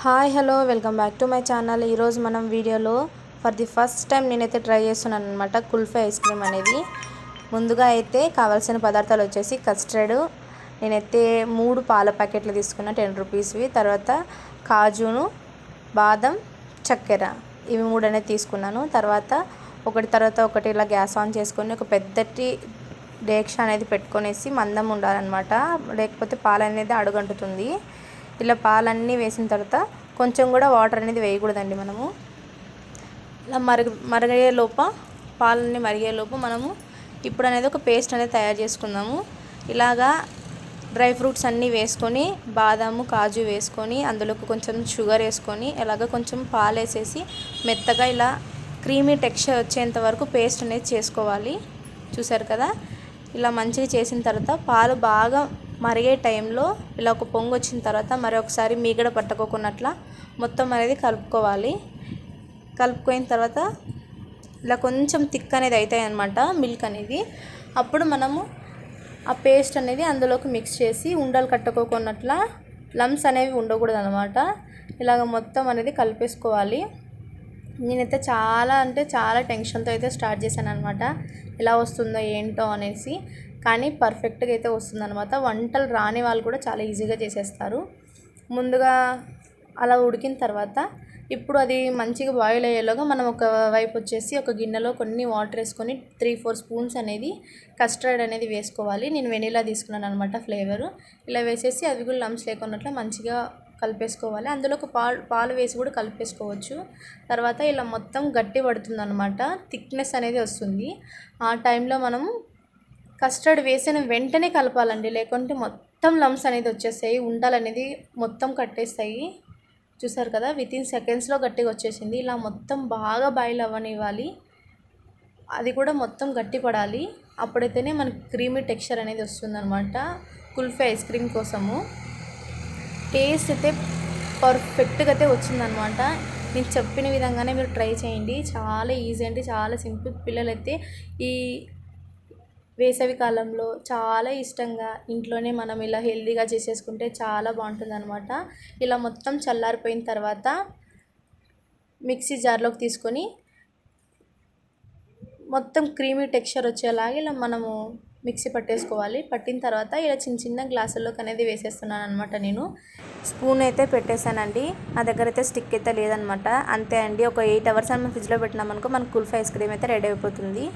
Hi hello welcome back to my channel. ఈరోజు మనం వీడియోలో ఫర్ ది ఫస్ట్ టైం నేనైతే ట్రై చేస్తున్నాను అనమాట కుల్ఫీ ఐస్ క్రీమ్ అనేది. ముందుగా అయితే కావాల్సిన పదార్థాలు వచ్చేసి కస్టర్డ్, నేనైతే 3 పాల ప్యాకెట్లు తీసుకున్నా 10 రూపీస్వి. తర్వాత కాజును, బాదం, చక్కెర ఇవి 3 అనేది తీసుకున్నాను. తర్వాత ఒకటి ఇలా గ్యాస్ ఆన్ చేసుకొని ఒక పెద్దటి డేక్ష అనేది పెట్టుకొనేసి మందం ఉండాలన్నమాట, లేకపోతే పాలు అనేది అడుగంటుతుంది. ఇలా పాలన్నీ వేసిన తర్వాత కొంచెం కూడా వాటర్ అనేది వేయకూడదండి. మనము ఇలా పాలన్నీ మరిగేలోపు మనము ఇప్పుడు అనేది ఒక పేస్ట్ అనేది తయారు చేసుకుందాము. ఇలాగా డ్రై ఫ్రూట్స్ అన్నీ వేసుకొని, బాదాము, కాజు వేసుకొని, అందులోకి కొంచెం షుగర్ వేసుకొని, ఇలాగ కొంచెం పాలు వేసేసి మెత్తగా ఇలా క్రీమీ టెక్స్చర్ వచ్చేంత వరకు పేస్ట్ అనేది చేసుకోవాలి. చూసారు కదా, ఇలా మంచిగా చేసిన తర్వాత పాలు బాగా మరిగే టైంలో ఇలా ఒక పొంగు వచ్చిన తర్వాత మరొకసారి మీగడ పట్టుకోకున్నట్లా మొత్తం అనేది కలుపుకోవాలి. కలుపుకోయిన తర్వాత ఇలా కొంచెం థిక్ అనేది అవుతాయి అన్నమాట, మిల్క్ అనేది. అప్పుడు మనము ఆ పేస్ట్ అనేది అందులోకి మిక్స్ చేసి ఉండలు కట్టుకోకున్నట్లా, లమ్స్ అనేవి ఉండకూడదు అనమాట. ఇలాగ మొత్తం అనేది కలిపేసుకోవాలి. నేనైతే చాలా టెన్షన్తో అయితే స్టార్ట్ చేశాను అనమాట, ఎలా వస్తుందో ఏంటో అనేసి. కానీ పర్ఫెక్ట్గా అయితే వస్తుందన్నమాట. వంటలు రాని వాళ్ళు కూడా చాలా ఈజీగా చేసేస్తారు. ముందుగా అలా ఉడికిన తర్వాత ఇప్పుడు అది మంచిగా బాయిల్ అయ్యేలాగా మనం ఒక వైపు వచ్చేసి ఒక గిన్నెలో కొన్ని వాటర్ వేసుకొని 3-4 స్పూన్స్ అనేది కస్టర్డ్ అనేది వేసుకోవాలి. నేను వెనీలా తీసుకున్నాను అనమాట ఫ్లేవరు. ఇలా వేసేసి అవి కూడా లమ్స్ లేకున్నట్లు మంచిగా కలిపేసుకోవాలి. అందులో ఒక పాలు వేసి కూడా కలిపేసుకోవచ్చు. తర్వాత ఇలా మొత్తం గట్టి పడుతుంది అనమాట, థిక్నెస్ అనేది వస్తుంది. ఆ టైంలో మనం కస్టర్డ్ వేసిన వెంటనే కలపాలండి, లేకుంటే మొత్తం లమ్స్ అనేది వచ్చేస్తాయి, ఉండలు అనేది మొత్తం కట్టేస్తాయి. చూసారు కదా, వితిన్ సెకండ్స్లో గట్టిగా వచ్చేసింది. ఇలా మొత్తం బాగా బాయిల్ అవ్వనివ్వాలి, అది కూడా మొత్తం గట్టి పడాలి. అప్పుడైతేనే మనకి క్రీమీ టెక్స్చర్ అనేది వస్తుందన్నమాట కుల్ఫీ ఐస్ క్రీమ్ కోసము. టేస్ట్ అయితే పర్ఫెక్ట్గా అయితే వచ్చిందనమాట. నేను చెప్పిన విధంగానే మీరు ట్రై చేయండి. చాలా ఈజీ అండి, చాలా సింపుల్. పిల్లలైతే ఈ వేసవి కాలంలో చాలా ఇష్టంగా ఇంట్లోనే మనం ఇలా హెల్తీగా చేసేసుకుంటే చాలా బాగుంటుంది అనమాట. ఇలా మొత్తం చల్లారిపోయిన తర్వాత మిక్సీ జార్లోకి తీసుకొని మొత్తం క్రీమీ టెక్స్చర్ వచ్చేలాగా ఇలా మనము మిక్సీ పట్టేసుకోవాలి. పట్టిన తర్వాత ఇలా చిన్న గ్లాసుల్లోకి అనేది వేసేస్తున్నాను అనమాట. నేను స్పూన్ అయితే పెట్టేశానండి, నా దగ్గర అయితే స్టిక్ అయితే లేదనమాట. అంతే అండి, ఒక 8 అవర్స్ అని మనం ఫ్రిడ్జ్లో పెట్టినామనుకో మనకు కుల్ఫీ ఐస్ క్రీమ్ అయితే రెడీ అయిపోతుంది.